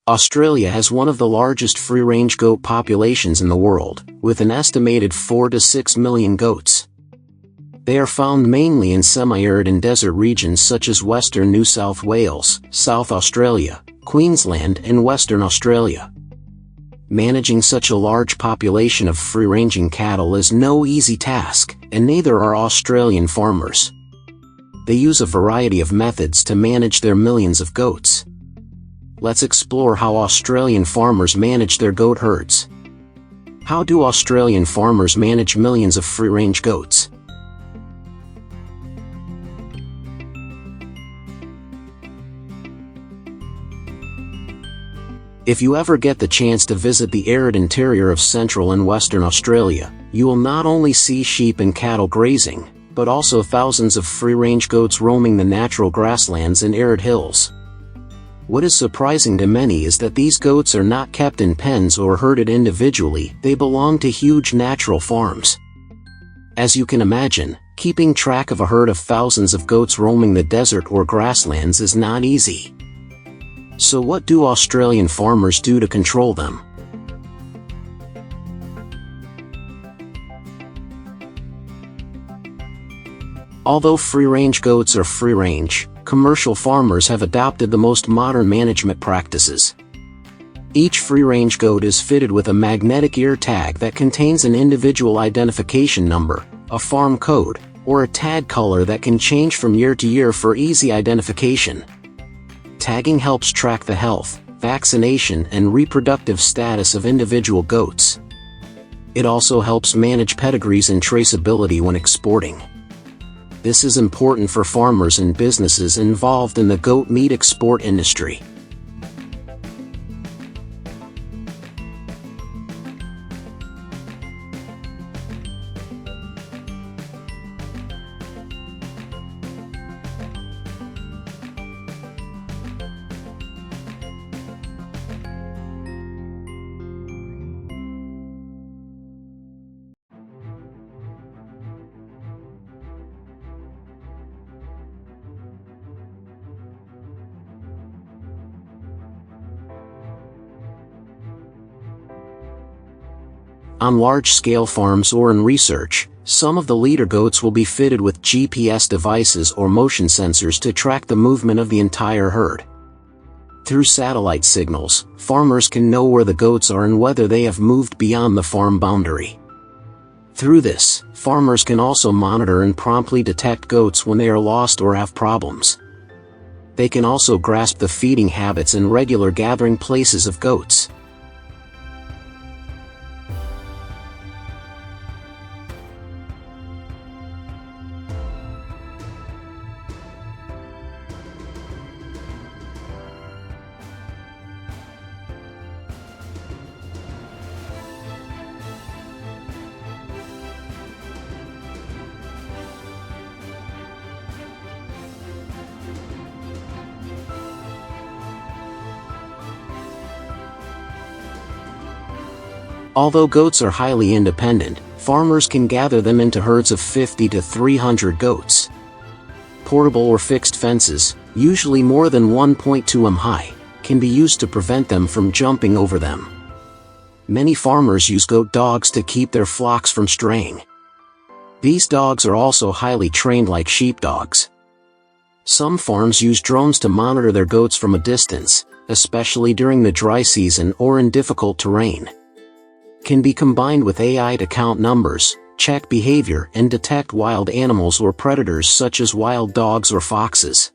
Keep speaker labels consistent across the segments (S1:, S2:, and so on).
S1: Australia has one of the largest free-range goat populations in the world, with an estimated 4 to 6 million goats. They are found mainly in semi-arid and desert regions such as western New South Wales, South Australia, Queensland and Western Australia. Managing such a large population of free-ranging cattle is no easy task, and neither are Australian farmers. They use a variety of methods to manage their millions of goats. Let's explore how Australian farmers manage their goat herds. How do Australian farmers manage millions of free-range goats? If you ever get the chance to visit the arid interior of Central and Western Australia, you will not only see sheep and cattle grazing, but also thousands of free-range goats roaming the natural grasslands and arid hills. What is surprising to many is that these goats are not kept in pens or herded individually, they belong to huge natural farms. As you can imagine, keeping track of a herd of thousands of goats roaming the desert or grasslands is not easy. So what do Australian farmers do to control them? Although free-range goats are free-range, commercial farmers have adopted the most modern management practices. Each free-range goat is fitted with a magnetic ear tag that contains an individual identification number, a farm code, or a tag color that can change from year to year for easy identification. Tagging helps track the health, vaccination and reproductive status of individual goats. It also helps manage pedigrees and traceability when exporting. This is important for farmers and businesses involved in the goat meat export industry. On large-scale farms or in research, some of the leader goats will be fitted with GPS devices or motion sensors to track the movement of the entire herd. Through satellite signals, farmers can know where the goats are and whether they have moved beyond the farm boundary. Through this, farmers can also monitor and promptly detect goats when they are lost or have problems. They can also grasp the feeding habits and regular gathering places of goats. Although goats are highly independent, farmers can gather them into herds of 50 to 300 goats. Portable or fixed fences, usually more than 1.2 m high, can be used to prevent them from jumping over them. Many farmers use goat dogs to keep their flocks from straying. These dogs are also highly trained like sheepdogs. Some farms use drones to monitor their goats from a distance, especially during the dry season or in difficult terrain. Can be combined with AI to count numbers, check behavior and detect wild animals or predators such as wild dogs or foxes.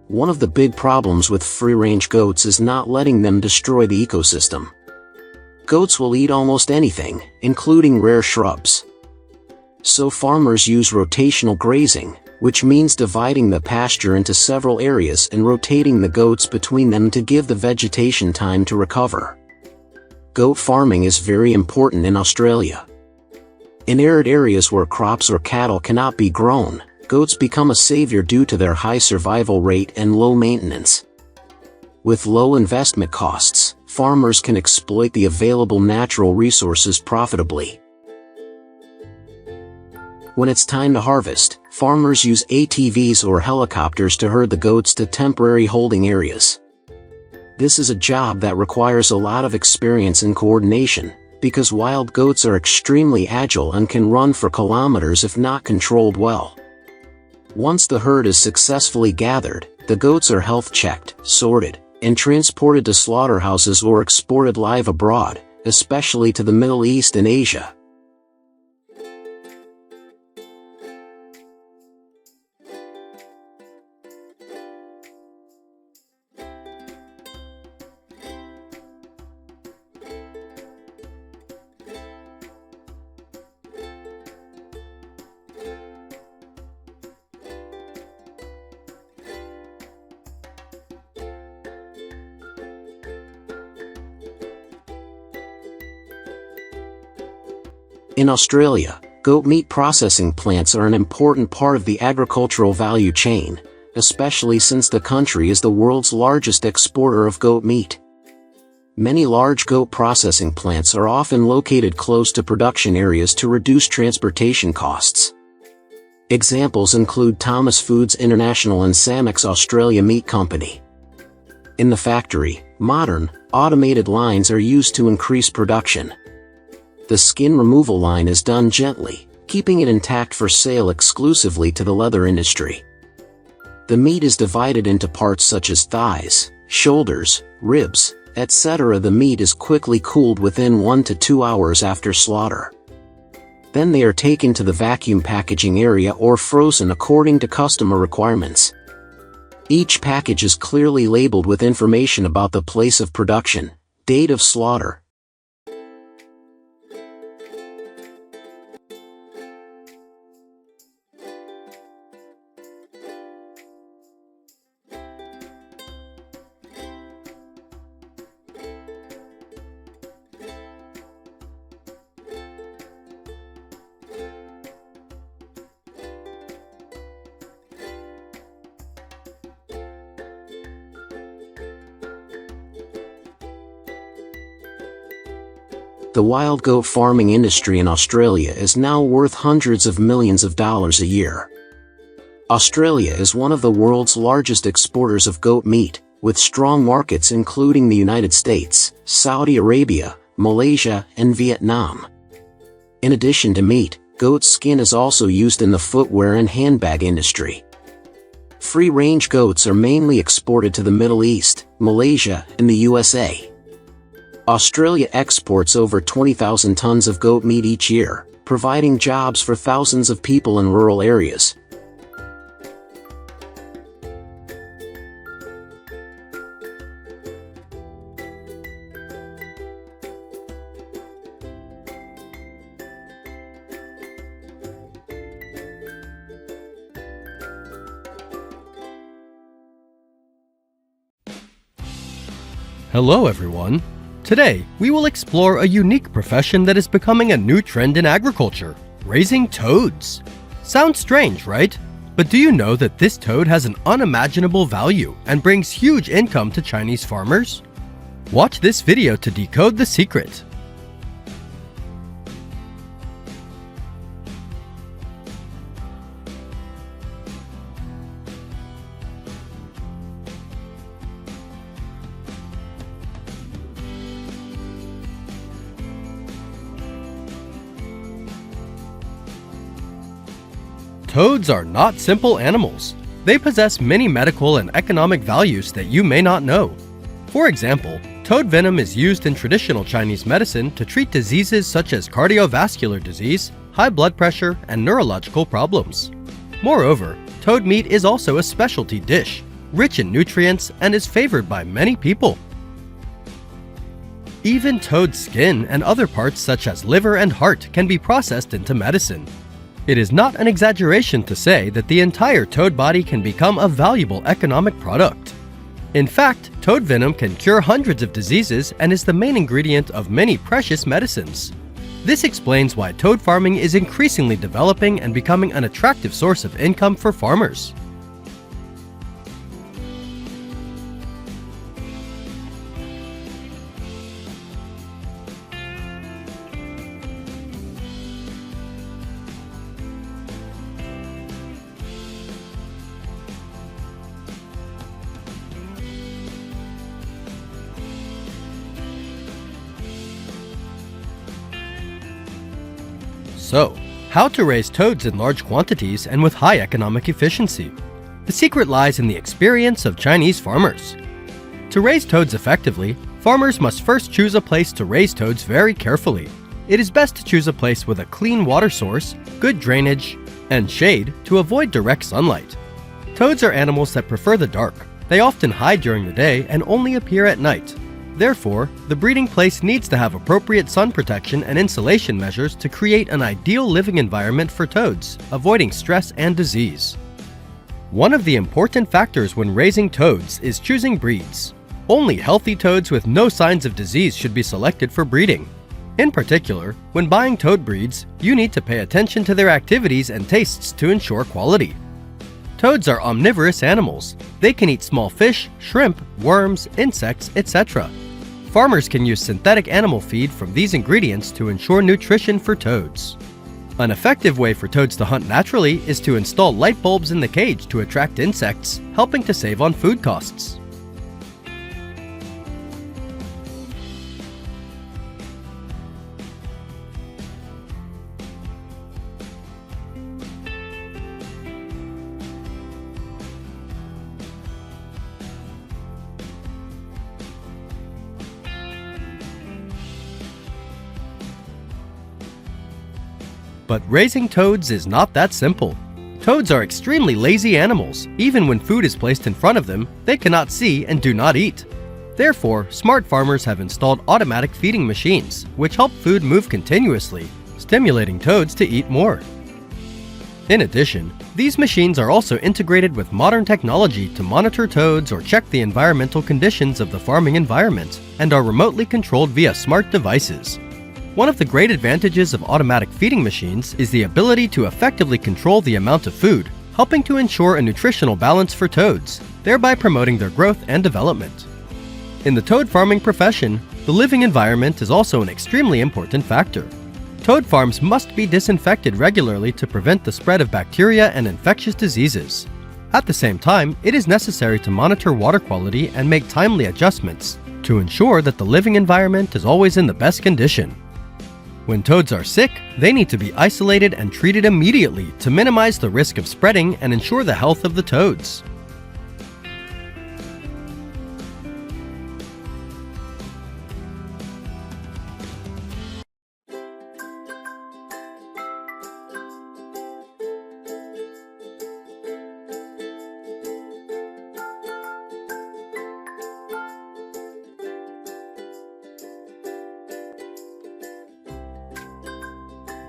S1: One of the big problems with free-range goats is not letting them destroy the ecosystem. Goats will eat almost anything, including rare shrubs. So farmers use rotational grazing, which means dividing the pasture into several areas and rotating the goats between them to give the vegetation time to recover. Goat farming is very important in Australia. In arid areas where crops or cattle cannot be grown, goats become a savior due to their high survival rate and low maintenance. With low investment costs, farmers can exploit the available natural resources profitably. When it's time to harvest, farmers use ATVs or helicopters to herd the goats to temporary holding areas. This is a job that requires a lot of experience and coordination, because wild goats are extremely agile and can run for kilometers if not controlled well. Once the herd is successfully gathered, the goats are health checked, sorted, and transported to slaughterhouses or exported live abroad, especially to the Middle East and Asia. In Australia, goat meat processing plants are an important part of the agricultural value chain, especially since the country is the world's largest exporter of goat meat. Many large goat processing plants are often located close to production areas to reduce transportation costs. Examples include Thomas Foods International and Samex Australia Meat Company. In the factory, modern, automated lines are used to increase production. The skin removal line is done gently, keeping it intact for sale exclusively to the leather industry. The meat is divided into parts such as thighs, shoulders, ribs, etc. The meat is quickly cooled within 1 to 2 hours after slaughter. Then they are taken to the vacuum packaging area or frozen according to customer requirements. Each package is clearly labeled with information about the place of production, date of slaughter, The wild goat farming industry in Australia is now worth hundreds of millions of dollars a year. Australia is one of the world's largest exporters of goat meat, with strong markets including the United States, Saudi Arabia, Malaysia, and Vietnam. In addition to meat, goat skin is also used in the footwear and handbag industry. Free-range goats are mainly exported to the Middle East, Malaysia, and the USA. Australia exports over 20,000 tons of goat meat each year, providing jobs for thousands of people in rural areas.
S2: Hello everyone! Today, we will explore a unique profession that is becoming a new trend in agriculture, raising toads. Sounds strange, right? But do you know that this toad has an unimaginable value and brings huge income to Chinese farmers? Watch this video to decode the secret. Toads are not simple animals. They possess many medical and economic values that you may not know. For example, toad venom is used in traditional Chinese medicine to treat diseases such as cardiovascular disease, high blood pressure, and neurological problems. Moreover, toad meat is also a specialty dish, rich in nutrients, and is favored by many people. Even toad skin and other parts such as liver and heart can be processed into medicine. It is not an exaggeration to say that the entire toad body can become a valuable economic product. In fact, toad venom can cure hundreds of diseases and is the main ingredient of many precious medicines. This explains why toad farming is increasingly developing and becoming an attractive source of income for farmers. So, how to raise toads in large quantities and with high economic efficiency? The secret lies in the experience of Chinese farmers. To raise toads effectively, farmers must first choose a place to raise toads very carefully. It is best to choose a place with a clean water source, good drainage, and shade to avoid direct sunlight. Toads are animals that prefer the dark. They often hide during the day and only appear at night. Therefore, the breeding place needs to have appropriate sun protection and insulation measures to create an ideal living environment for toads, avoiding stress and disease. One of the important factors when raising toads is choosing breeds. Only healthy toads with no signs of disease should be selected for breeding. In particular, when buying toad breeds, you need to pay attention to their activities and tastes to ensure quality. Toads are omnivorous animals. They can eat small fish, shrimp, worms, insects, etc. Farmers can use synthetic animal feed from these ingredients to ensure nutrition for toads. An effective way for toads to hunt naturally is to install light bulbs in the cage to attract insects, helping to save on food costs. But raising toads is not that simple. Toads are extremely lazy animals. Even when food is placed in front of them, they cannot see and do not eat. Therefore, smart farmers have installed automatic feeding machines, which help food move continuously, stimulating toads to eat more. In addition, these machines are also integrated with modern technology to monitor toads or check the environmental conditions of the farming environment, and are remotely controlled via smart devices. One of the great advantages of automatic feeding machines is the ability to effectively control the amount of food, helping to ensure a nutritional balance for toads, thereby promoting their growth and development. In the toad farming profession, the living environment is also an extremely important factor. Toad farms must be disinfected regularly to prevent the spread of bacteria and infectious diseases. At the same time, it is necessary to monitor water quality and make timely adjustments to ensure that the living environment is always in the best condition. When toads are sick, they need to be isolated and treated immediately to minimize the risk of spreading and ensure the health of the toads.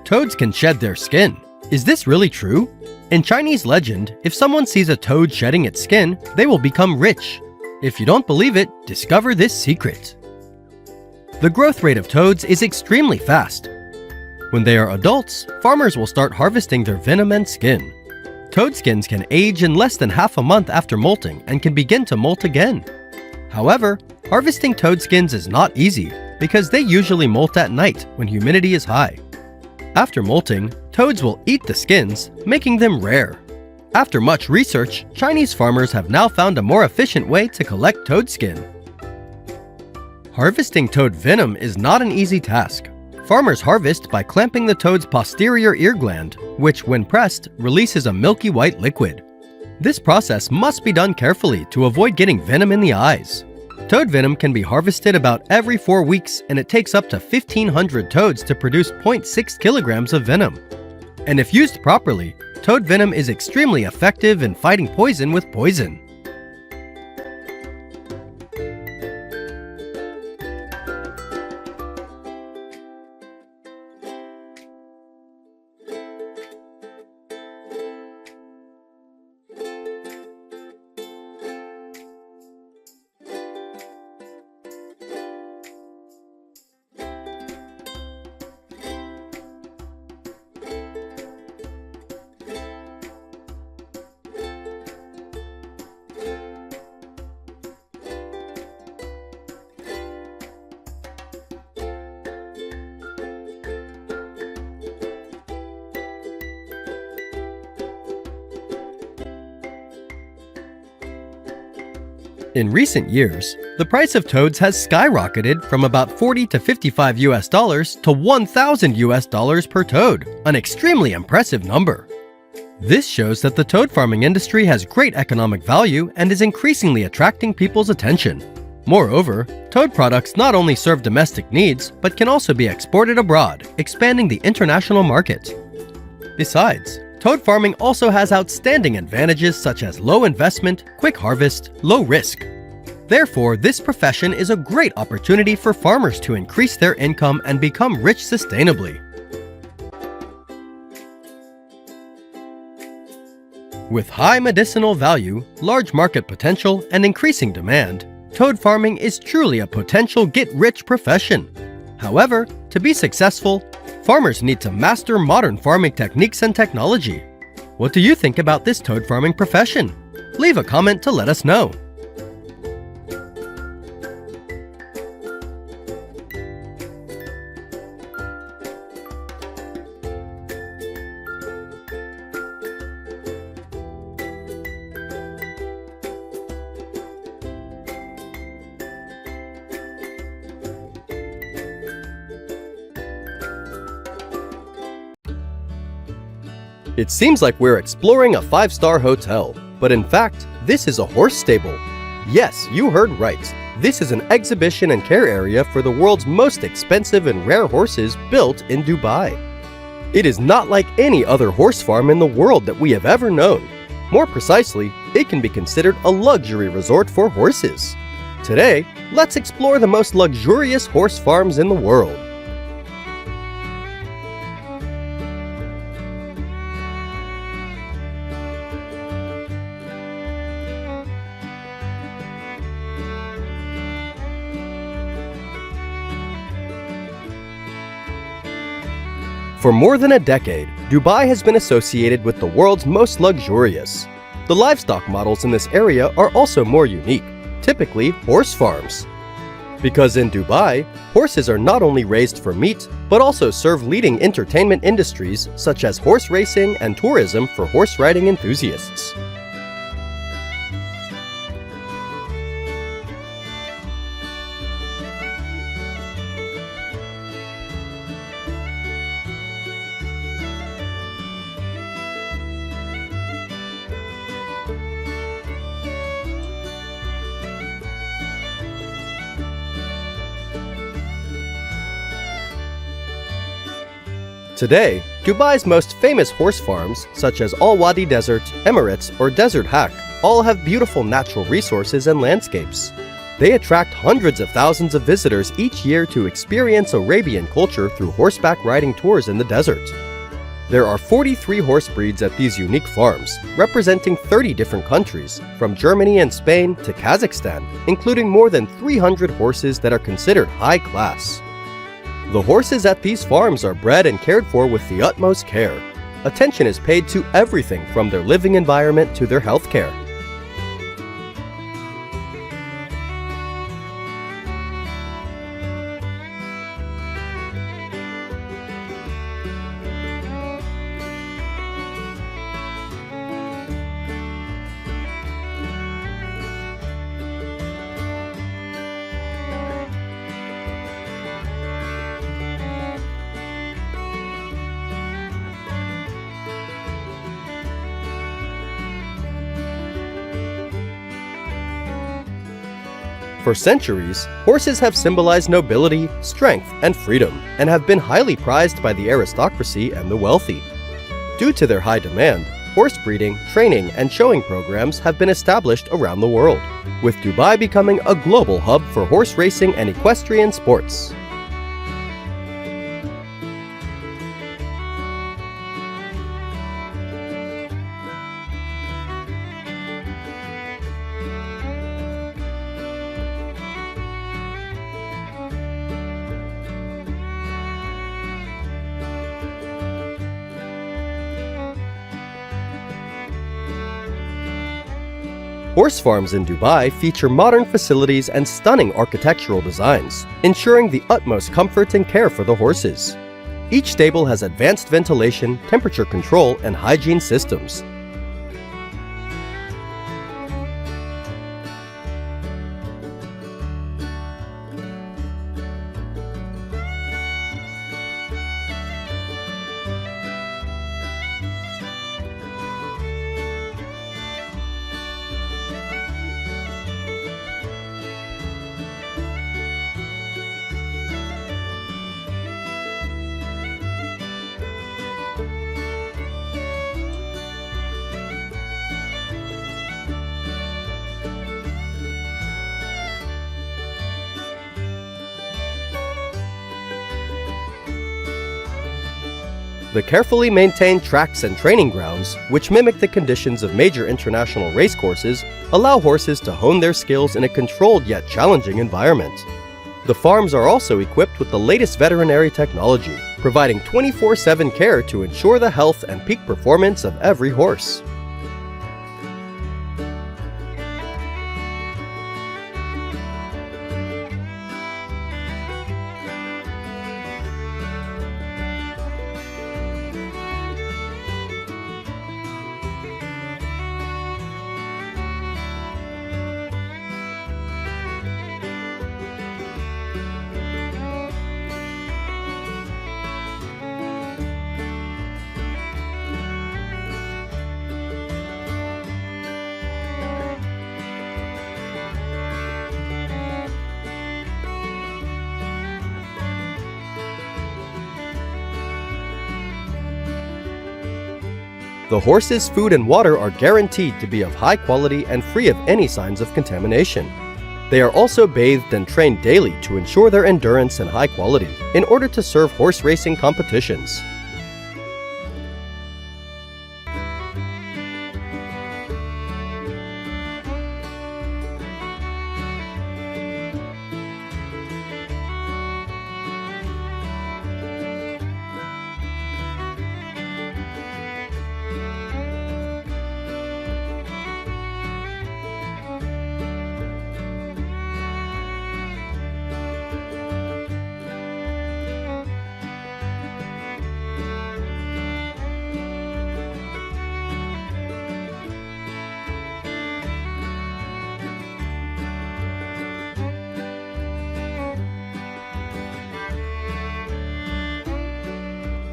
S2: Toads can shed their skin. Is this really true? In Chinese legend, if someone sees a toad shedding its skin, they will become rich. If you don't believe it, discover this secret. The growth rate of toads is extremely fast. When they are adults, farmers will start harvesting their venom and skin. Toad skins can age in less than half a month after molting and can begin to molt again. However, harvesting toad skins is not easy because they usually molt at night when humidity is high. After molting, toads will eat the skins, making them rare. After much research, Chinese farmers have now found a more efficient way to collect toad skin. Harvesting toad venom is not an easy task. Farmers harvest by clamping the toad's posterior ear gland, which, when pressed, releases a milky white liquid. This process must be done carefully to avoid getting venom in the eyes. Toad venom can be harvested about every 4 weeks, and it takes up to 1,500 toads to produce 0.6 kilograms of venom. And if used properly, toad venom is extremely effective in fighting poison with poison. In recent years, the price of toads has skyrocketed from about $40 to $55 to $1,000 per toad, an extremely impressive number. This shows that the toad farming industry has great economic value and is increasingly attracting people's attention. Moreover, toad products not only serve domestic needs, but can also be exported abroad, expanding the international market. Besides, toad farming also has outstanding advantages such as low investment, quick harvest, low risk. Therefore, this profession is a great opportunity for farmers to increase their income and become rich sustainably. With high medicinal value, large market potential, and increasing demand, toad farming is truly a potential get-rich profession. However, to be successful, farmers need to master modern farming techniques and technology. What do you think about this toad farming profession? Leave a comment to let us know. It seems like we're exploring a 5-star hotel, but in fact, this is a horse stable. Yes, you heard right. This is an exhibition and care area for the world's most expensive and rare horses built in Dubai. It is not like any other horse farm in the world that we have ever known. More precisely, it can be considered a luxury resort for horses. Today, let's explore the most luxurious horse farms in the world. For more than a decade, Dubai has been associated with the world's most luxurious. The livestock models in this area are also more unique, typically horse farms. Because in Dubai, horses are not only raised for meat, but also serve leading entertainment industries such as horse racing and tourism for horse riding enthusiasts. Today, Dubai's most famous horse farms, such as Al Wadi Desert, Emirates, or Desert Haq, all have beautiful natural resources and landscapes. They attract hundreds of thousands of visitors each year to experience Arabian culture through horseback riding tours in the desert. There are 43 horse breeds at these unique farms, representing 30 different countries, from Germany and Spain to Kazakhstan, including more than 300 horses that are considered high class. The horses at these farms are bred and cared for with the utmost care. Attention is paid to everything from their living environment to their health care. For centuries, horses have symbolized nobility, strength, and freedom, and have been highly prized by the aristocracy and the wealthy. Due to their high demand, horse breeding, training, and showing programs have been established around the world, with Dubai becoming a global hub for horse racing and equestrian sports. Horse farms in Dubai feature modern facilities and stunning architectural designs, ensuring the utmost comfort and care for the horses. Each stable has advanced ventilation, temperature control, and hygiene systems. The carefully maintained tracks and training grounds, which mimic the conditions of major international racecourses, allow horses to hone their skills in a controlled yet challenging environment. The farms are also equipped with the latest veterinary technology, providing 24/7 care to ensure the health and peak performance of every horse. The horse's food and water are guaranteed to be of high quality and free of any signs of contamination. They are also bathed and trained daily to ensure their endurance and high quality in order to serve horse racing competitions.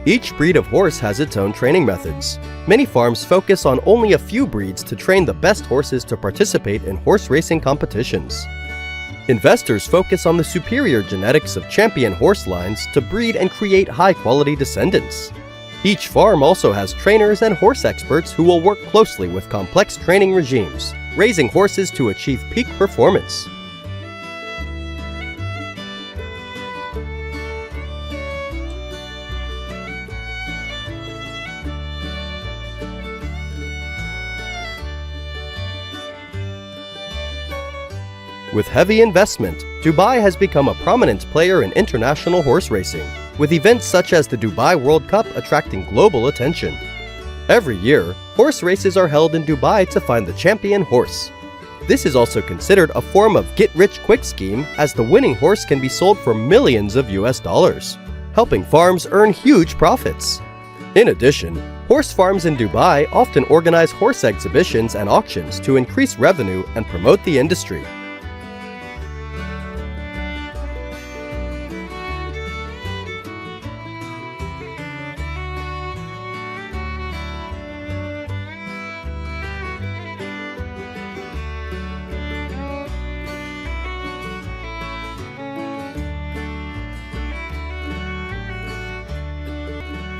S2: Each breed of horse has its own training methods. Many farms focus on only a few breeds to train the best horses to participate in horse racing competitions. Investors focus on the superior genetics of champion horse lines to breed and create high-quality descendants. Each farm also has trainers and horse experts who will work closely with complex training regimes, raising horses to achieve peak performance. With heavy investment, Dubai has become a prominent player in international horse racing, with events such as the Dubai World Cup attracting global attention. Every year, horse races are held in Dubai to find the champion horse. This is also considered a form of get-rich-quick scheme, as the winning horse can be sold for millions of US dollars, helping farms earn huge profits. In addition, horse farms in Dubai often organize horse exhibitions and auctions to increase revenue and promote the industry.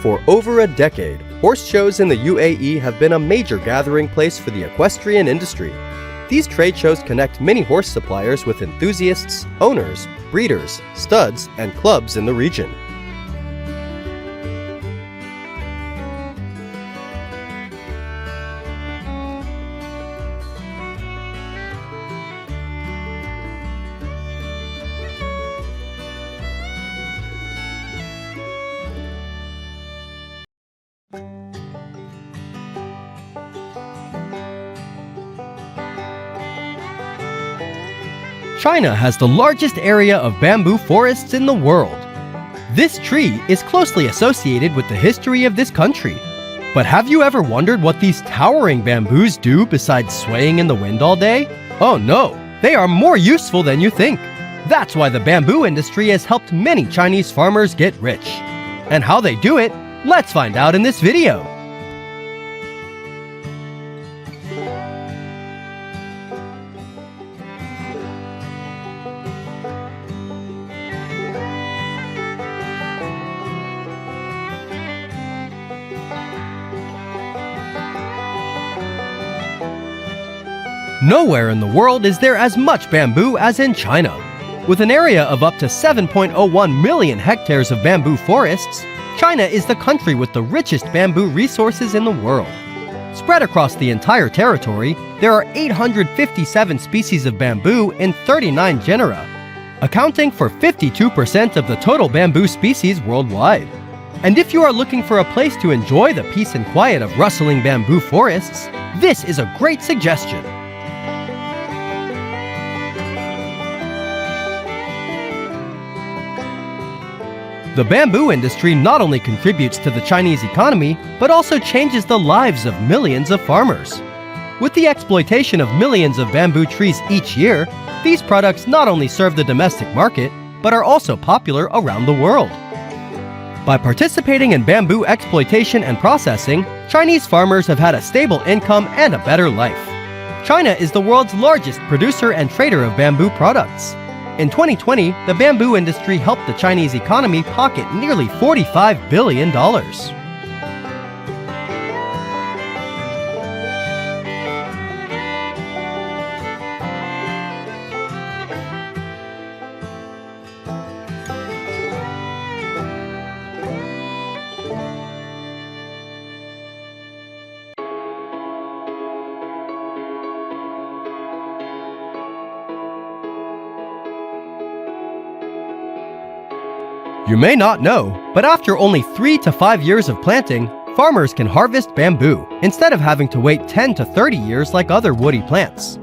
S2: For over a decade, horse shows in the UAE have been a major gathering place for the equestrian industry. These trade shows connect many horse suppliers with enthusiasts, owners, breeders, studs, and clubs in the region. China has the largest area of bamboo forests in the world. This tree is closely associated with the history of this country. But have you ever wondered what these towering bamboos do besides swaying in the wind all day? Oh no, they are more useful than you think. That's why the bamboo industry has helped many Chinese farmers get rich. And how they do it, let's find out in this video. Nowhere in the world is there as much bamboo as in China. With an area of up to 7.01 million hectares of bamboo forests, China is the country with the richest bamboo resources in the world. Spread across the entire territory, there are 857 species of bamboo in 39 genera, accounting for 52% of the total bamboo species worldwide. And if you are looking for a place to enjoy the peace and quiet of rustling bamboo forests, this is a great suggestion. The bamboo industry not only contributes to the Chinese economy, but also changes the lives of millions of farmers. With the exploitation of millions of bamboo trees each year, these products not only serve the domestic market, but are also popular around the world. By participating in bamboo exploitation and processing, Chinese farmers have had a stable income and a better life. China is the world's largest producer and trader of bamboo products. In 2020, the bamboo industry helped the Chinese economy pocket nearly $45 billion. You may not know, but after only 3 to 5 years of planting, farmers can harvest bamboo instead of having to wait 10 to 30 years like other woody plants.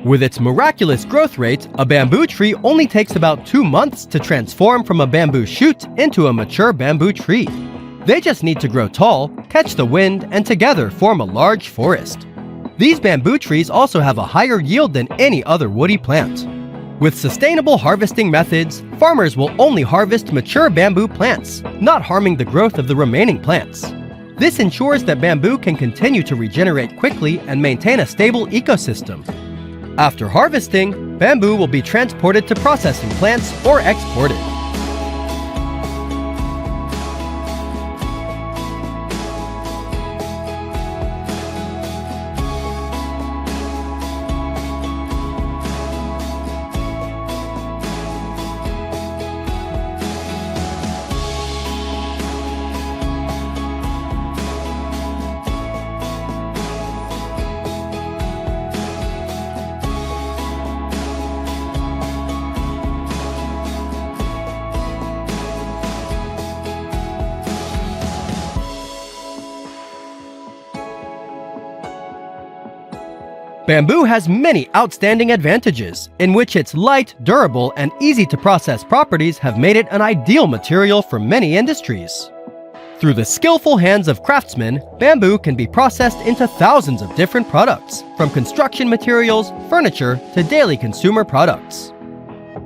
S2: With its miraculous growth rate, a bamboo tree only takes about 2 months to transform from a bamboo shoot into a mature bamboo tree. They just need to grow tall, catch the wind, and together form a large forest. These bamboo trees also have a higher yield than any other woody plant. With sustainable harvesting methods, farmers will only harvest mature bamboo plants, not harming the growth of the remaining plants. This ensures that bamboo can continue to regenerate quickly and maintain a stable ecosystem. After harvesting, bamboo will be transported to processing plants or exported. Bamboo has many outstanding advantages, in which its light, durable, and easy-to-process properties have made it an ideal material for many industries. Through the skillful hands of craftsmen, bamboo can be processed into thousands of different products, from construction materials, furniture, to daily consumer products.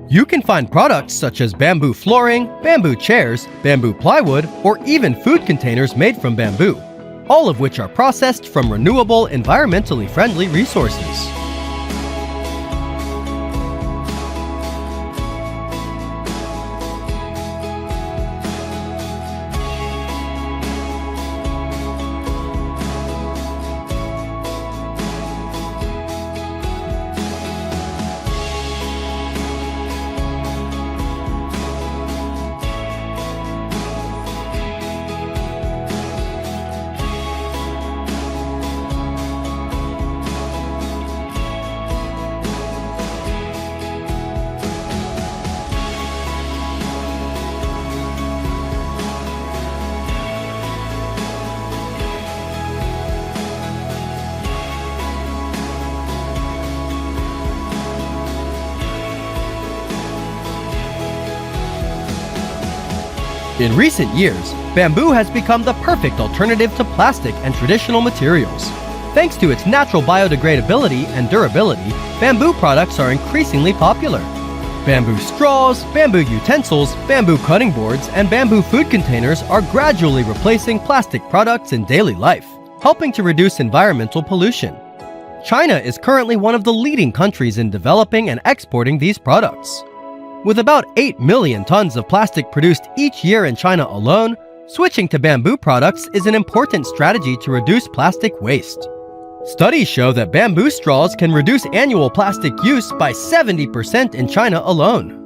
S2: You can find products such as bamboo flooring, bamboo chairs, bamboo plywood, or even food containers made from bamboo, all of which are processed from renewable, environmentally friendly resources. In recent years, bamboo has become the perfect alternative to plastic and traditional materials. Thanks to its natural biodegradability and durability, bamboo products are increasingly popular. Bamboo straws, bamboo utensils, bamboo cutting boards, and bamboo food containers are gradually replacing plastic products in daily life, helping to reduce environmental pollution. China is currently one of the leading countries in developing and exporting these products. With about 8 million tons of plastic produced each year in China alone, switching to bamboo products is an important strategy to reduce plastic waste. Studies show that bamboo straws can reduce annual plastic use by 70% in China alone.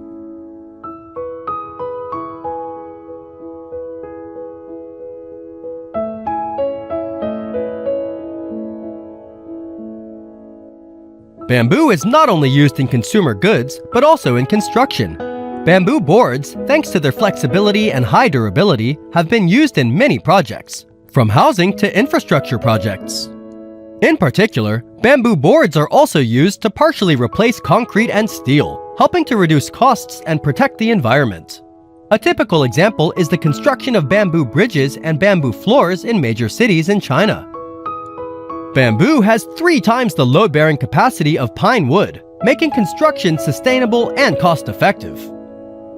S2: Bamboo is not only used in consumer goods, but also in construction. Bamboo boards, thanks to their flexibility and high durability, have been used in many projects, from housing to infrastructure projects. In particular, bamboo boards are also used to partially replace concrete and steel, helping to reduce costs and protect the environment. A typical example is the construction of bamboo bridges and bamboo floors in major cities in China. Bamboo has 3 times the load-bearing capacity of pine wood, making construction sustainable and cost-effective.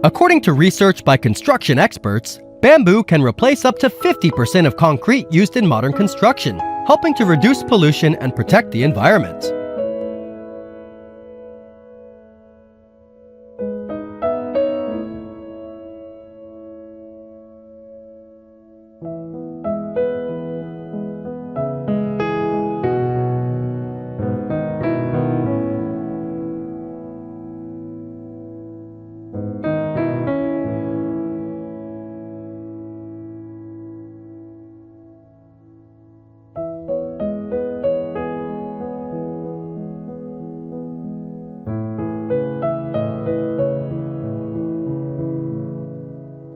S2: According to research by construction experts, bamboo can replace up to 50% of concrete used in modern construction, helping to reduce pollution and protect the environment.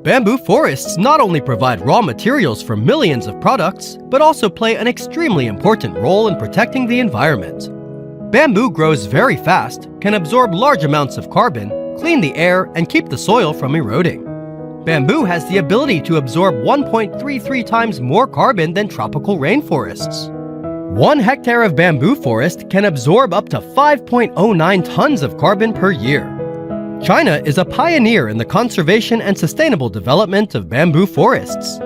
S2: Bamboo forests not only provide raw materials for millions of products, but also play an extremely important role in protecting the environment. Bamboo grows very fast, can absorb large amounts of carbon, clean the air, and keep the soil from eroding. Bamboo has the ability to absorb 1.33 times more carbon than tropical rainforests. 1 hectare of bamboo forest can absorb up to 5.09 tons of carbon per year. China is a pioneer in the conservation and sustainable development of bamboo forests.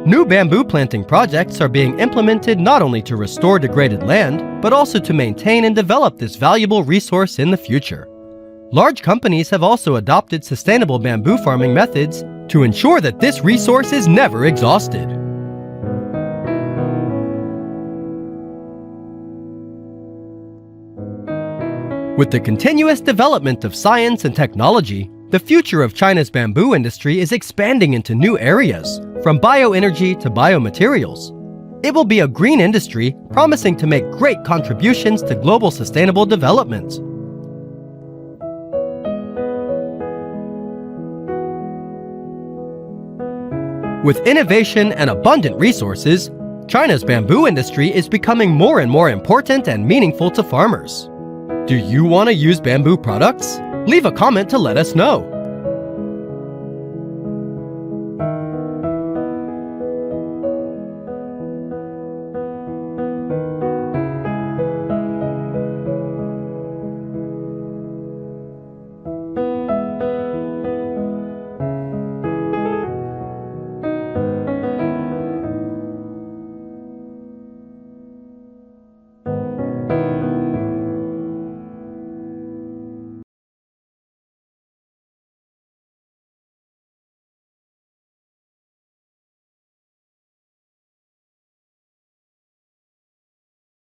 S2: New bamboo planting projects are being implemented not only to restore degraded land, but also to maintain and develop this valuable resource in the future. Large companies have also adopted sustainable bamboo farming methods to ensure that this resource is never exhausted. With the continuous development of science and technology, the future of China's bamboo industry is expanding into new areas, from bioenergy to biomaterials. It will be a green industry promising to make great contributions to global sustainable development. With innovation and abundant resources, China's bamboo industry is becoming more and more important and meaningful to farmers. Do you want to use bamboo products? Leave a comment to let us know.